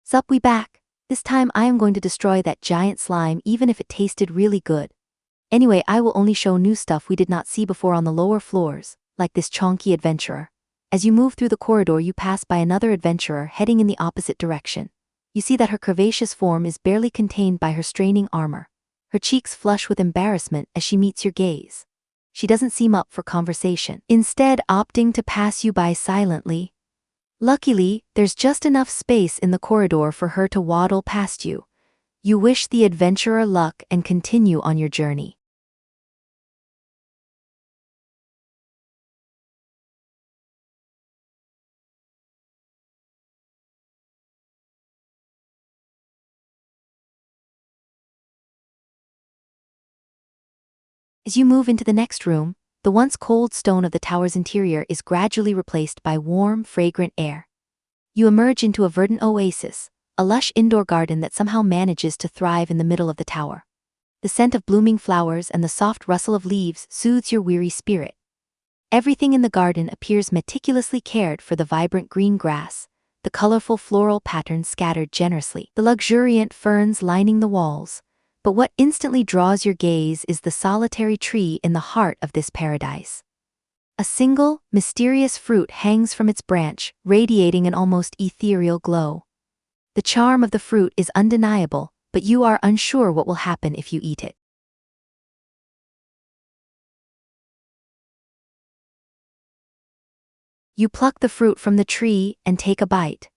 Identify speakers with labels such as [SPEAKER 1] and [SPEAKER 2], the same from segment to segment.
[SPEAKER 1] Sup, we back. This time I am going to destroy that giant slime even if it tasted really good. Anyway, I will only show new stuff we did not see before on the lower floors, like this chonky adventurer. As you move through the corridor you pass by another adventurer heading in the opposite direction. You see that her curvaceous form is barely contained by her straining armor. Her cheeks flush with embarrassment as she meets your gaze. She doesn't seem up for conversation, instead opting to pass you by silently. Luckily, there's just enough space in the corridor for her to waddle past you. You wish the adventurer luck and continue on your journey. As you move into the next room, the once cold stone of the tower's interior is gradually replaced by warm, fragrant air. You emerge into a verdant oasis, a lush indoor garden that somehow manages to thrive in the middle of the tower. The scent of blooming flowers and the soft rustle of leaves soothes your weary spirit. Everything in the garden appears meticulously cared for: the vibrant green grass, the colorful floral patterns scattered generously, the luxuriant ferns lining the walls. But what instantly draws your gaze is the solitary tree in the heart of this paradise. A single, mysterious fruit hangs from its branch, radiating an almost ethereal glow. The charm of the fruit is undeniable, but you are unsure what will happen if you eat it. You pluck the fruit from the tree and take a bite.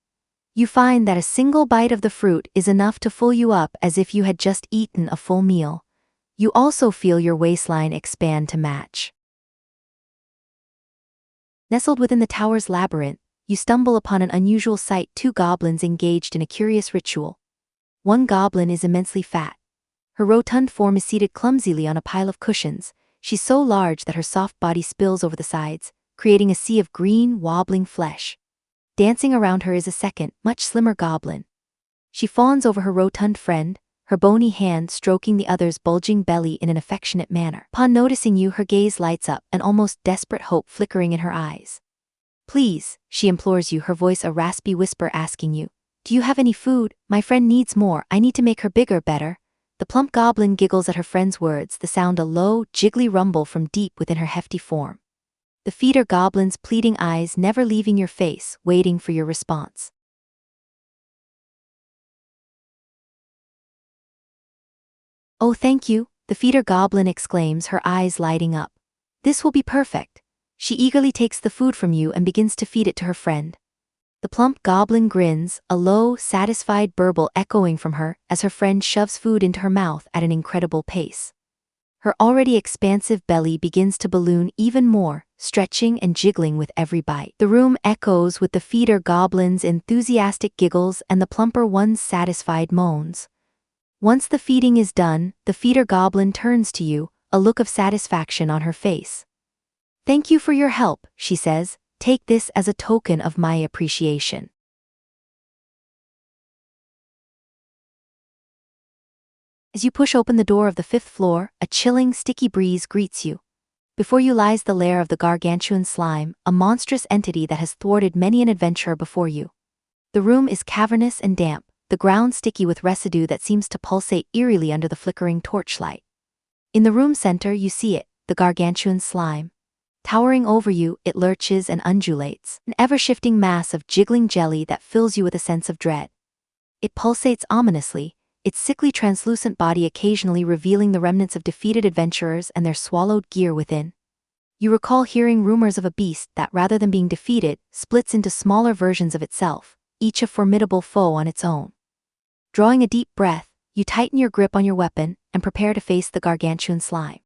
[SPEAKER 1] You find that a single bite of the fruit is enough to fill you up as if you had just eaten a full meal. You also feel your waistline expand to match. Nestled within the tower's labyrinth, you stumble upon an unusual sight: two goblins engaged in a curious ritual. One goblin is immensely fat. Her rotund form is seated clumsily on a pile of cushions. She's so large that her soft body spills over the sides, creating a sea of green, wobbling flesh. Dancing around her is a second, much slimmer goblin. She fawns over her rotund friend, her bony hand stroking the other's bulging belly in an affectionate manner. Upon noticing you, her gaze lights up, an almost desperate hope flickering in her eyes. "Please," she implores you, her voice a raspy whisper asking you, "Do you have any food? My friend needs more. I need to make her bigger, better." The plump goblin giggles at her friend's words, the sound a low, jiggly rumble from deep within her hefty form. The feeder goblin's pleading eyes never leaving your face, waiting for your response. "Oh, thank you," the feeder goblin exclaims, her eyes lighting up. "This will be perfect." She eagerly takes the food from you and begins to feed it to her friend. The plump goblin grins, a low, satisfied burble echoing from her as her friend shoves food into her mouth at an incredible pace. Her already expansive belly begins to balloon even more, stretching and jiggling with every bite. The room echoes with the feeder goblin's enthusiastic giggles and the plumper one's satisfied moans. Once the feeding is done, the feeder goblin turns to you, a look of satisfaction on her face. "Thank you for your help," she says. "Take this as a token of my appreciation." As you push open the door of the 5th floor, a chilling, sticky breeze greets you. Before you lies the lair of the gargantuan slime, a monstrous entity that has thwarted many an adventurer before you. The room is cavernous and damp, the ground sticky with residue that seems to pulsate eerily under the flickering torchlight. In the room center you see it, the gargantuan slime. Towering over you, it lurches and undulates, an ever-shifting mass of jiggling jelly that fills you with a sense of dread. It pulsates ominously, its sickly translucent body occasionally revealing the remnants of defeated adventurers and their swallowed gear within. You recall hearing rumors of a beast that, rather than being defeated, splits into smaller versions of itself, each a formidable foe on its own. Drawing a deep breath, you tighten your grip on your weapon and prepare to face the gargantuan slime.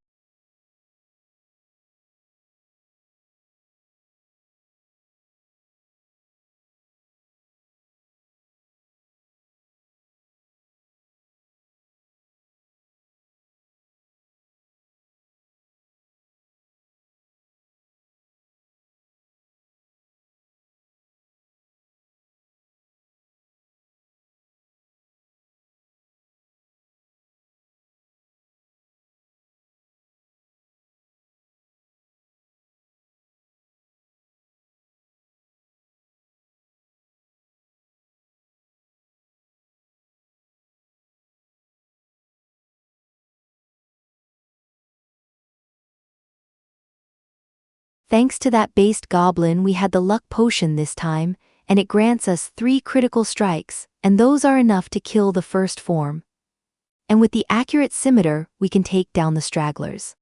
[SPEAKER 1] Thanks to that based goblin, we had the luck potion this time, and it grants us 3 critical strikes, and those are enough to kill the first form. And with the accurate scimitar, we can take down the stragglers.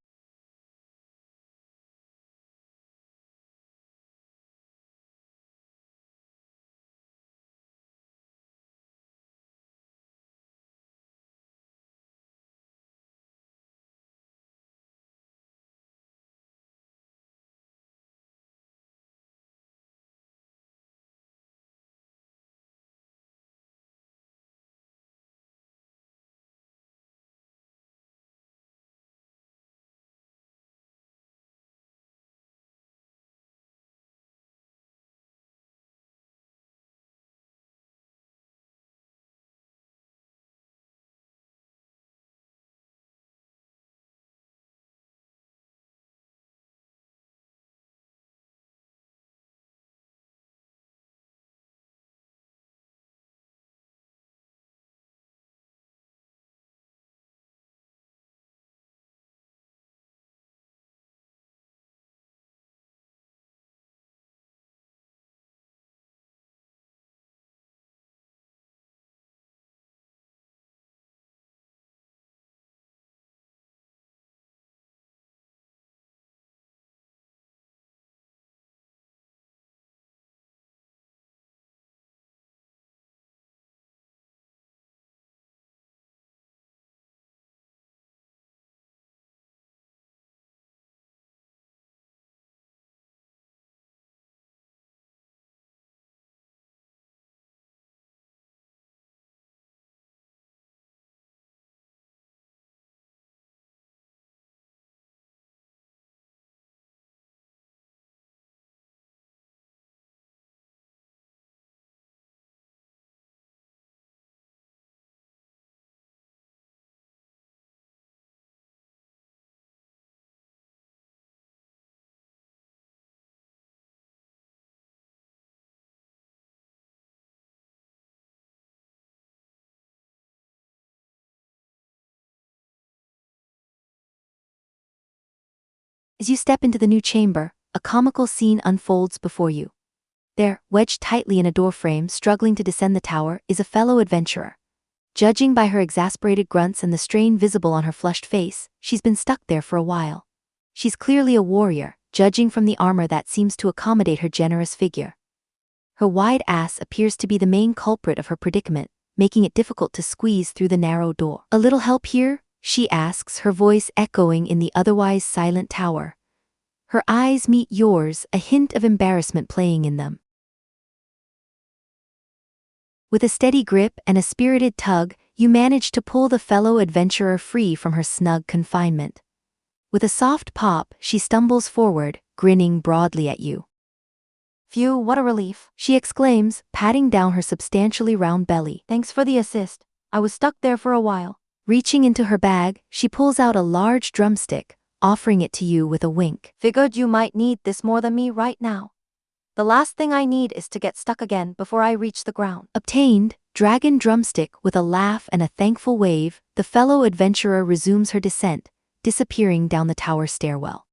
[SPEAKER 1] As you step into the new chamber, a comical scene unfolds before you. There, wedged tightly in a doorframe, struggling to descend the tower, is a fellow adventurer. Judging by her exasperated grunts and the strain visible on her flushed face, she's been stuck there for a while. She's clearly a warrior, judging from the armor that seems to accommodate her generous figure. Her wide ass appears to be the main culprit of her predicament, making it difficult to squeeze through the narrow door. "A little help here?" she asks, her voice echoing in the otherwise silent tower. Her eyes meet yours, a hint of embarrassment playing in them. With a steady grip and a spirited tug, you manage to pull the fellow adventurer free from her snug confinement. With a soft pop, she stumbles forward, grinning broadly at you. "Phew, what a relief," she exclaims, patting down her substantially round belly. "Thanks for the assist. I was stuck there for a while." Reaching into her bag, she pulls out a large drumstick, offering it to you with a wink. "Figured you might need this more than me right now. The last thing I need is to get stuck again before I reach the ground." Obtained, dragon drumstick with a laugh and a thankful wave, the fellow adventurer resumes her descent, disappearing down the tower stairwell.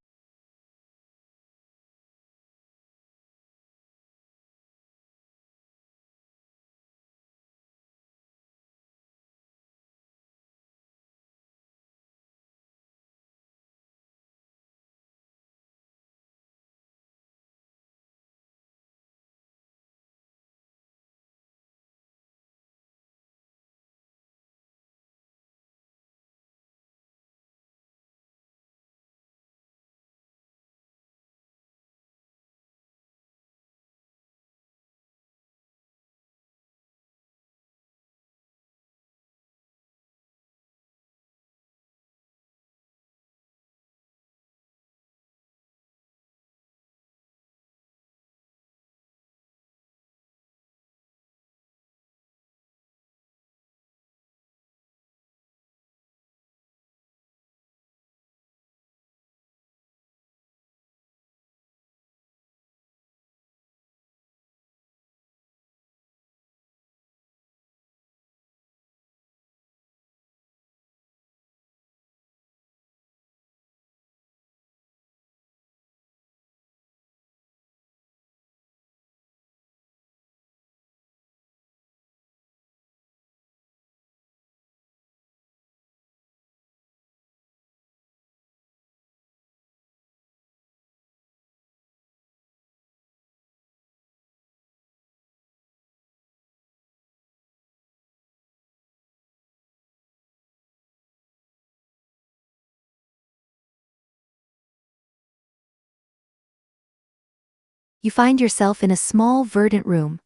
[SPEAKER 1] You find yourself in a small verdant room.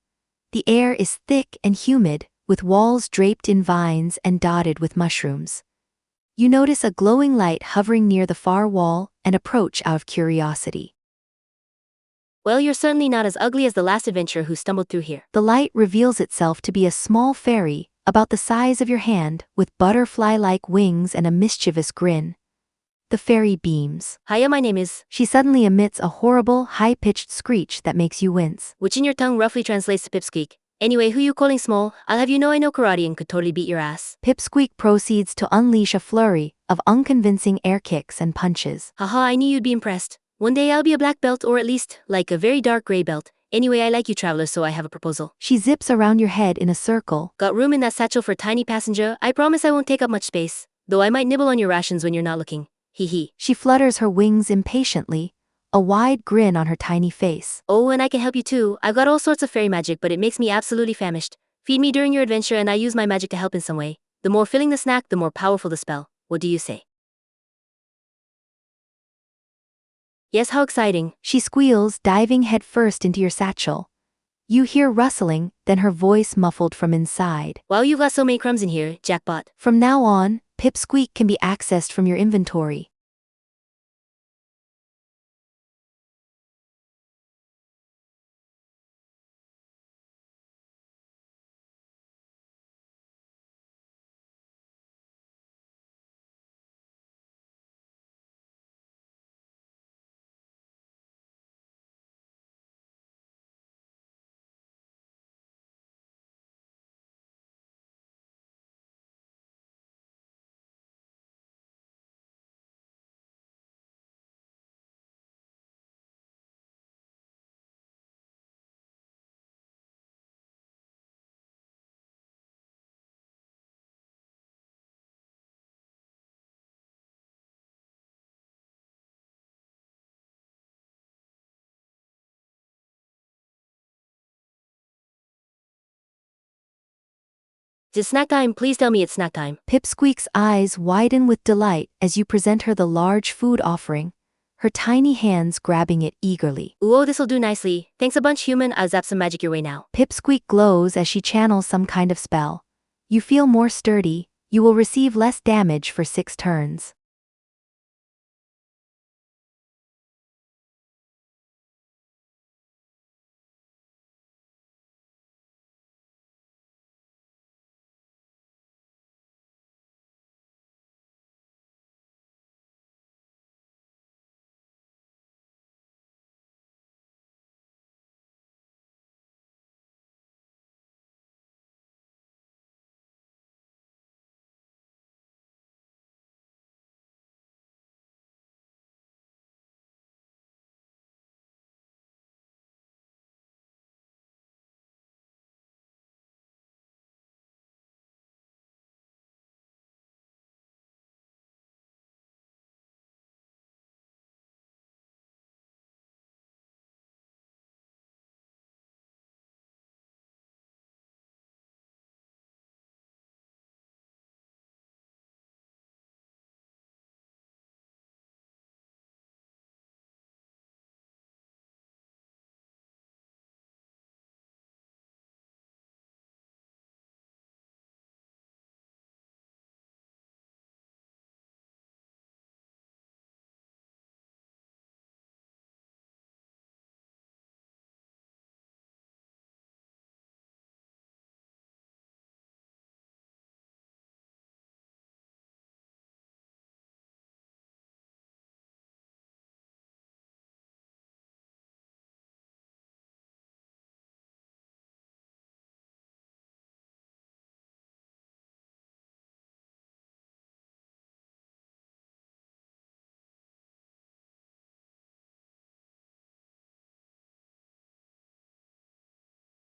[SPEAKER 1] The air is thick and humid, with walls draped in vines and dotted with mushrooms. You notice a glowing light hovering near the far wall and approach out of curiosity.
[SPEAKER 2] Well, you're certainly not as ugly as the last adventurer who stumbled through here.
[SPEAKER 1] The light reveals itself to be a small fairy, about the size of your hand, with butterfly-like wings and a mischievous grin. The fairy beams.
[SPEAKER 2] Hiya, my name is,
[SPEAKER 1] She suddenly emits a horrible, high-pitched screech that makes you wince.
[SPEAKER 2] which in your tongue roughly translates to pipsqueak. Anyway, who you calling small? I'll have you know I know karate and could totally beat your ass.
[SPEAKER 1] Pipsqueak proceeds to unleash a flurry of unconvincing air kicks and punches.
[SPEAKER 2] Haha, I knew you'd be impressed. One day I'll be a black belt, or at least, like a very dark gray belt. Anyway, I like you travelers, so I have a proposal.
[SPEAKER 1] She zips around your head in a circle.
[SPEAKER 2] Got room in that satchel for a tiny passenger? I promise I won't take up much space. Though I might nibble on your rations when you're not looking. Hee hee.
[SPEAKER 1] She flutters her wings impatiently, a wide grin on her tiny face.
[SPEAKER 2] Oh, and I can help you too. I've got all sorts of fairy magic, but it makes me absolutely famished. Feed me during your adventure and I use my magic to help in some way. The more filling the snack, the more powerful the spell. What do you say? Yes, how exciting.
[SPEAKER 1] She squeals, diving headfirst into your satchel. You hear rustling, then her voice muffled from inside.
[SPEAKER 2] Wow, you've got so many crumbs in here, jackpot.
[SPEAKER 1] From now on, Pipsqueak can be accessed from your inventory.
[SPEAKER 2] It's snack time, please tell me it's snack time.
[SPEAKER 1] Pipsqueak's eyes widen with delight as you present her the large food offering, her tiny hands grabbing it eagerly.
[SPEAKER 2] Ooh, oh, this'll do nicely. Thanks a bunch, human. I'll zap some magic your way now.
[SPEAKER 1] Pipsqueak glows as she channels some kind of spell. You feel more sturdy. You will receive less damage for 6 turns.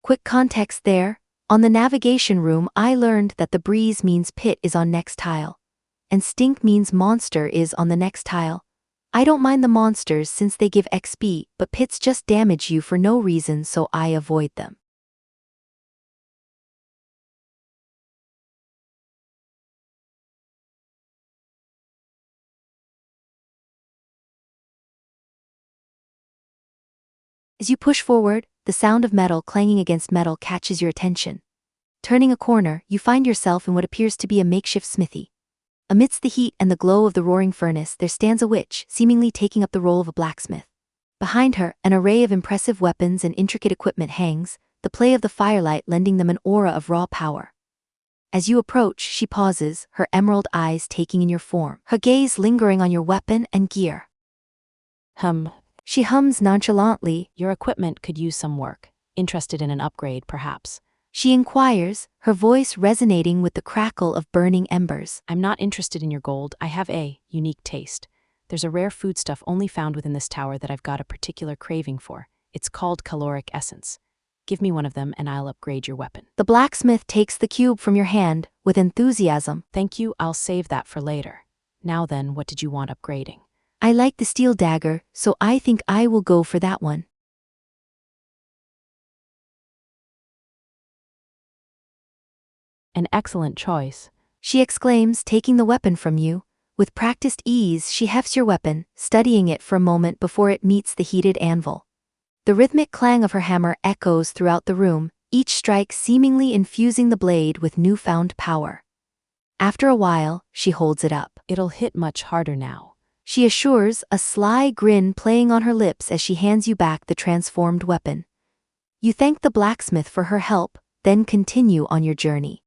[SPEAKER 1] Quick context there. On the navigation room, I learned that the breeze means pit is on next tile. And stink means monster is on the next tile. I don't mind the monsters since they give XP, but pits just damage you for no reason, so I avoid them. As you push forward, the sound of metal clanging against metal catches your attention. Turning a corner, you find yourself in what appears to be a makeshift smithy. Amidst the heat and the glow of the roaring furnace, there stands a witch, seemingly taking up the role of a blacksmith. Behind her, an array of impressive weapons and intricate equipment hangs, the play of the firelight lending them an aura of raw power. As you approach, she pauses, her emerald eyes taking in your form, her gaze lingering on your weapon and gear. She hums nonchalantly.
[SPEAKER 3] Your equipment could use some work. Interested in an upgrade, perhaps.
[SPEAKER 1] She inquires, her voice resonating with the crackle of burning embers.
[SPEAKER 3] I'm not interested in your gold. I have a unique taste. There's a rare foodstuff only found within this tower that I've got a particular craving for. It's called caloric essence. Give me one of them and I'll upgrade your weapon.
[SPEAKER 1] The blacksmith takes the cube from your hand, with enthusiasm.
[SPEAKER 3] Thank you, I'll save that for later. Now then, what did you want upgrading?
[SPEAKER 1] I like the steel dagger, so I think I will go for that one.
[SPEAKER 3] An excellent choice.
[SPEAKER 1] She exclaims, taking the weapon from you. With practiced ease, she hefts your weapon, studying it for a moment before it meets the heated anvil. The rhythmic clang of her hammer echoes throughout the room, each strike seemingly infusing the blade with newfound power. After a while, she holds it up.
[SPEAKER 3] It'll hit much harder now.
[SPEAKER 1] She assures, a sly grin playing on her lips as she hands you back the transformed weapon. You thank the blacksmith for her help, then continue on your journey.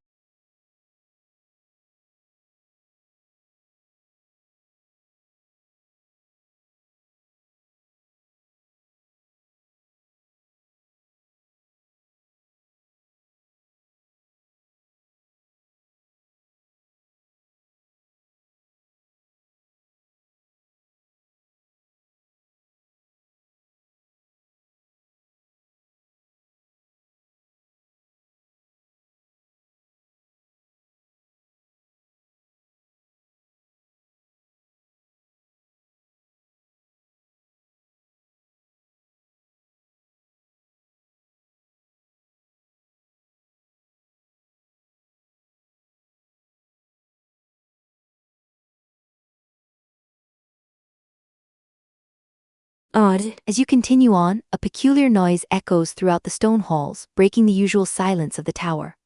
[SPEAKER 1] As you continue on, a peculiar noise echoes throughout the stone halls, breaking the usual silence of the tower.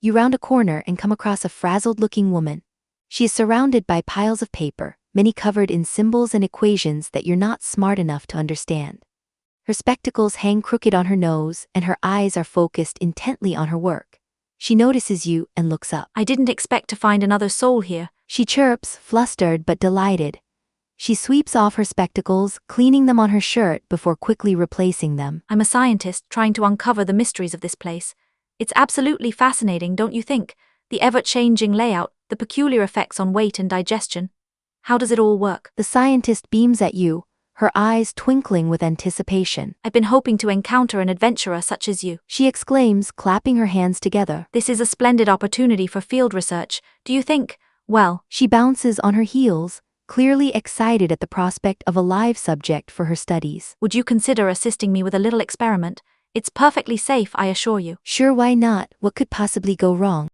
[SPEAKER 1] You round a corner and come across a frazzled-looking woman. She is surrounded by piles of paper, many covered in symbols and equations that you're not smart enough to understand. Her spectacles hang crooked on her nose, and her eyes are focused intently on her work. She notices you and looks up.
[SPEAKER 4] I didn't expect to find another soul here.
[SPEAKER 1] She chirps, flustered but delighted. She sweeps off her spectacles, cleaning them on her shirt before quickly replacing them.
[SPEAKER 4] I'm a scientist trying to uncover the mysteries of this place. It's absolutely fascinating, don't you think? The ever-changing layout, the peculiar effects on weight and digestion. How does it all work?
[SPEAKER 1] The scientist beams at you, her eyes twinkling with anticipation.
[SPEAKER 4] I've been hoping to encounter an adventurer such as you.
[SPEAKER 1] She exclaims, clapping her hands together.
[SPEAKER 4] This is a splendid opportunity for field research. Do you think? Well,
[SPEAKER 1] she bounces on her heels, clearly excited at the prospect of a live subject for her studies.
[SPEAKER 4] Would you consider assisting me with a little experiment? It's perfectly safe, I assure you.
[SPEAKER 1] Sure, why not? What could possibly go wrong?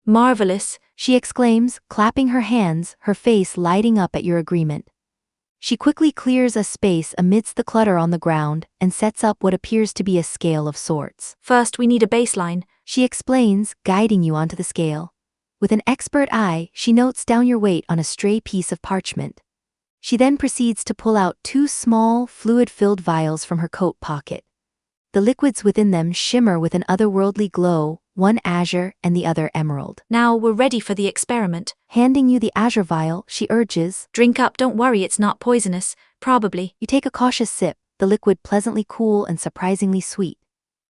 [SPEAKER 4] Marvelous,
[SPEAKER 1] she exclaims, clapping her hands, her face lighting up at your agreement. She quickly clears a space amidst the clutter on the ground and sets up what appears to be a scale of sorts.
[SPEAKER 4] First, we need a baseline,
[SPEAKER 1] she explains, guiding you onto the scale. With an expert eye, she notes down your weight on a stray piece of parchment. She then proceeds to pull out 2 small, fluid-filled vials from her coat pocket. The liquids within them shimmer with an otherworldly glow, one azure and the other emerald.
[SPEAKER 4] Now we're ready for the experiment.
[SPEAKER 1] Handing you the azure vial, she urges.
[SPEAKER 4] Drink up, don't worry, it's not poisonous, probably.
[SPEAKER 1] You take a cautious sip, the liquid pleasantly cool and surprisingly sweet.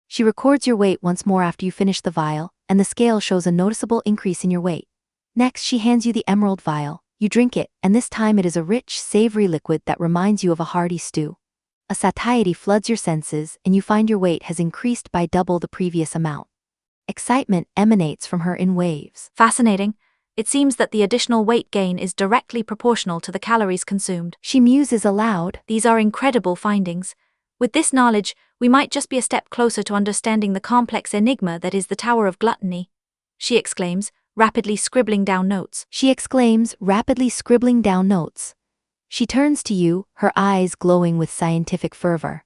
[SPEAKER 1] She records your weight once more after you finish the vial, and the scale shows a noticeable increase in your weight. Next, she hands you the emerald vial. You drink it, and this time it is a rich, savory liquid that reminds you of a hearty stew. A satiety floods your senses, and you find your weight has increased by double the previous amount. Excitement emanates from her in waves.
[SPEAKER 4] Fascinating. It seems that the additional weight gain is directly proportional to the calories consumed.
[SPEAKER 1] She muses aloud.
[SPEAKER 4] These are incredible findings. With this knowledge, we might just be a step closer to understanding the complex enigma that is the Tower of Gluttony. She exclaims, rapidly scribbling down notes.
[SPEAKER 1] She turns to you, her eyes glowing with scientific fervor.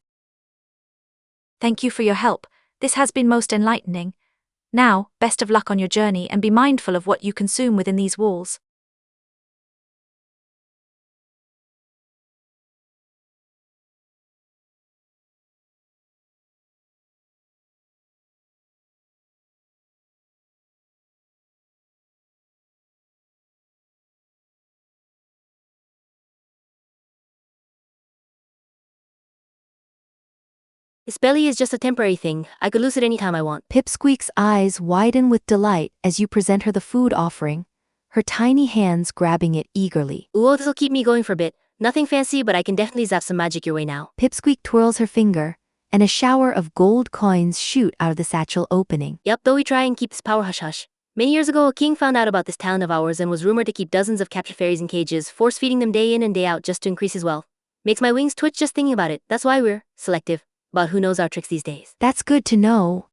[SPEAKER 4] Thank you for your help. This has been most enlightening. Now, best of luck on your journey and be mindful of what you consume within these walls.
[SPEAKER 2] His belly is just a temporary thing. I could lose it anytime I want.
[SPEAKER 1] Pipsqueak's eyes widen with delight as you present her the food offering, her tiny hands grabbing it eagerly.
[SPEAKER 2] Ooh, this'll keep me going for a bit. Nothing fancy, but I can definitely zap some magic your way now.
[SPEAKER 1] Pipsqueak twirls her finger, and a shower of gold coins shoot out of the satchel opening.
[SPEAKER 2] Yep, though we try and keep this power hush-hush. Many years ago, a king found out about this talent of ours and was rumored to keep dozens of captured fairies in cages, force-feeding them day in and day out just to increase his wealth. Makes my wings twitch just thinking about it. That's why we're selective about who knows our tricks these days.
[SPEAKER 1] That's good to know.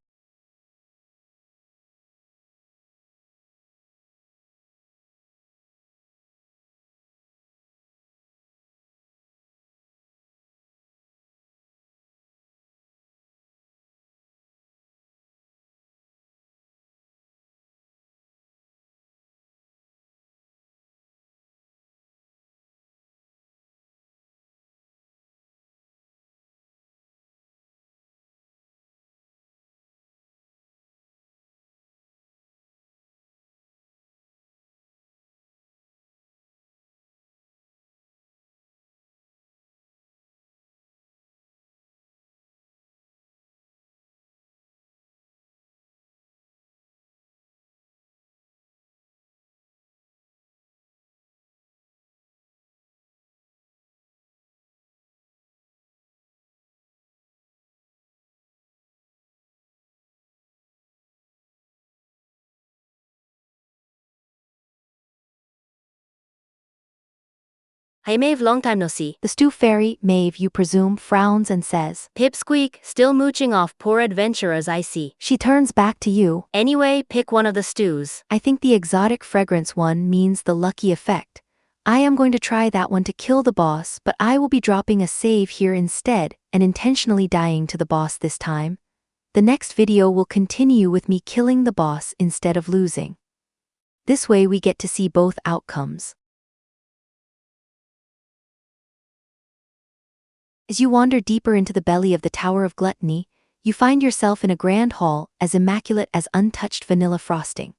[SPEAKER 2] Hi Maeve, long time no see.
[SPEAKER 1] The stew fairy, Maeve, you presume, frowns and says.
[SPEAKER 2] Pipsqueak, still mooching off poor adventurers I see.
[SPEAKER 1] She turns back to you.
[SPEAKER 2] Anyway, pick one of the stews.
[SPEAKER 1] I think the exotic fragrance one means the lucky effect. I am going to try that one to kill the boss, but I will be dropping a save here instead, and intentionally dying to the boss this time. The next video will continue with me killing the boss instead of losing. This way we get to see both outcomes. As you wander deeper into the belly of the Tower of Gluttony, you find yourself in a grand hall as immaculate as untouched vanilla frosting.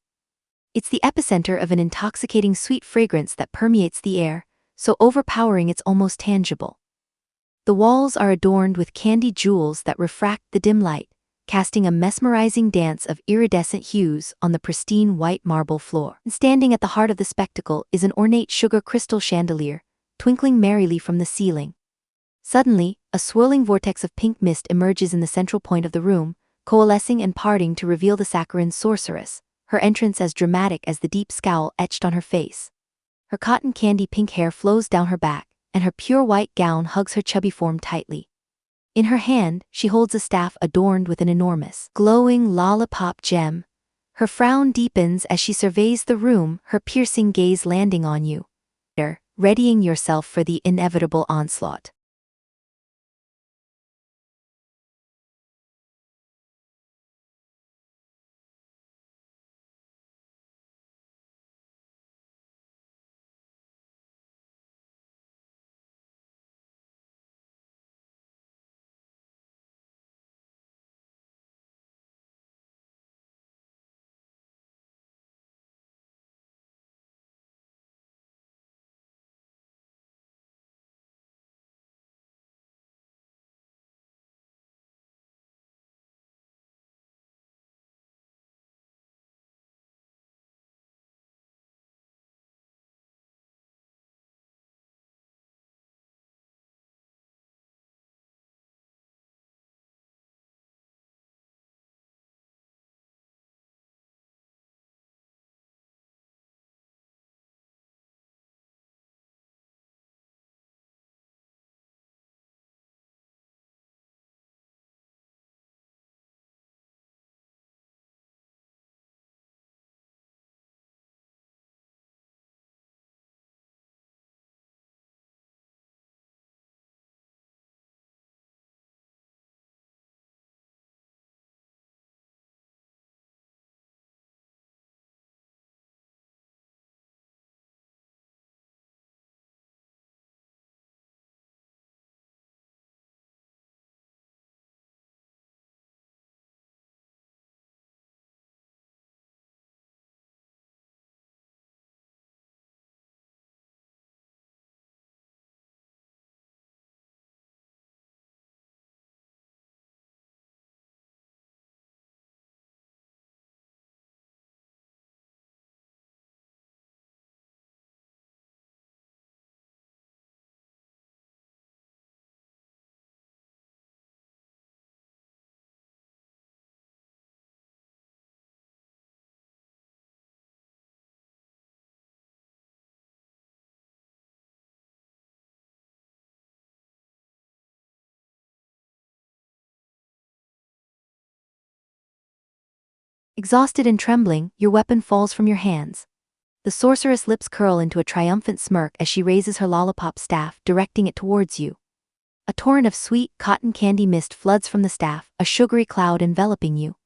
[SPEAKER 1] It's the epicenter of an intoxicating sweet fragrance that permeates the air, so overpowering it's almost tangible. The walls are adorned with candy jewels that refract the dim light, casting a mesmerizing dance of iridescent hues on the pristine white marble floor. And standing at the heart of the spectacle is an ornate sugar crystal chandelier, twinkling merrily from the ceiling. Suddenly, a swirling vortex of pink mist emerges in the central point of the room, coalescing and parting to reveal the Saccharine sorceress, her entrance as dramatic as the deep scowl etched on her face. Her cotton candy pink hair flows down her back, and her pure white gown hugs her chubby form tightly. In her hand, she holds a staff adorned with an enormous, glowing lollipop gem. Her frown deepens as she surveys the room, her piercing gaze landing on you, readying yourself for the inevitable onslaught. Exhausted and trembling, your weapon falls from your hands. The sorceress lips curl into a triumphant smirk as she raises her lollipop staff, directing it towards you. A torrent of sweet, cotton candy mist floods from the staff, a sugary cloud enveloping you.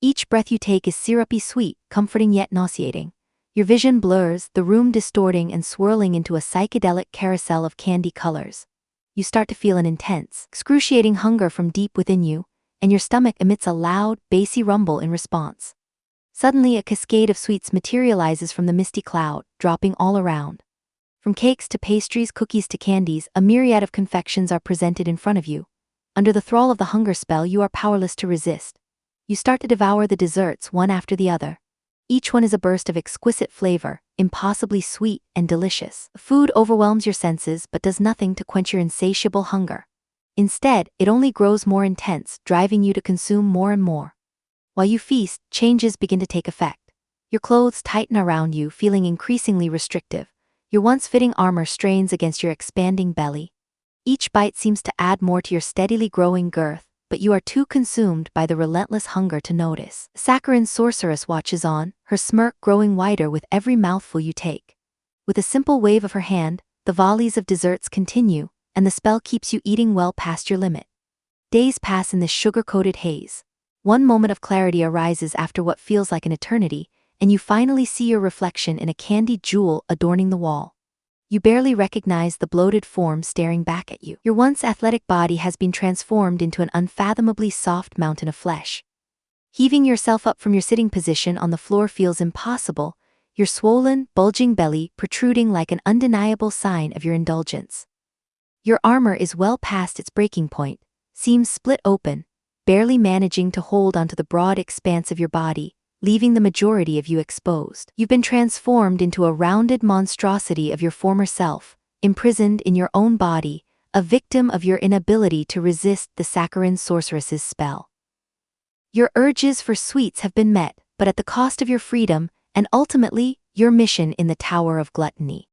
[SPEAKER 1] Each breath you take is syrupy sweet, comforting yet nauseating. Your vision blurs, the room distorting and swirling into a psychedelic carousel of candy colors. You start to feel an intense, excruciating hunger from deep within you, and your stomach emits a loud, bassy rumble in response. Suddenly, a cascade of sweets materializes from the misty cloud, dropping all around. From cakes to pastries, cookies to candies, a myriad of confections are presented in front of you. Under the thrall of the hunger spell, you are powerless to resist. You start to devour the desserts one after the other. Each one is a burst of exquisite flavor, impossibly sweet and delicious. Food overwhelms your senses but does nothing to quench your insatiable hunger. Instead, it only grows more intense, driving you to consume more and more. While you feast, changes begin to take effect. Your clothes tighten around you, feeling increasingly restrictive. Your once-fitting armor strains against your expanding belly. Each bite seems to add more to your steadily growing girth, but you are too consumed by the relentless hunger to notice. Saccharine sorceress watches on, her smirk growing wider with every mouthful you take. With a simple wave of her hand, the volleys of desserts continue, and the spell keeps you eating well past your limit. Days pass in this sugar-coated haze. One moment of clarity arises after what feels like an eternity, and you finally see your reflection in a candy jewel adorning the wall. You barely recognize the bloated form staring back at you. Your once athletic body has been transformed into an unfathomably soft mountain of flesh. Heaving yourself up from your sitting position on the floor feels impossible, your swollen, bulging belly protruding like an undeniable sign of your indulgence. Your armor is well past its breaking point, seams split open, barely managing to hold onto the broad expanse of your body, leaving the majority of you exposed. You've been transformed into a rounded monstrosity of your former self, imprisoned in your own body, a victim of your inability to resist the Saccharine sorceress's spell. Your urges for sweets have been met, but at the cost of your freedom, and ultimately, your mission in the Tower of Gluttony.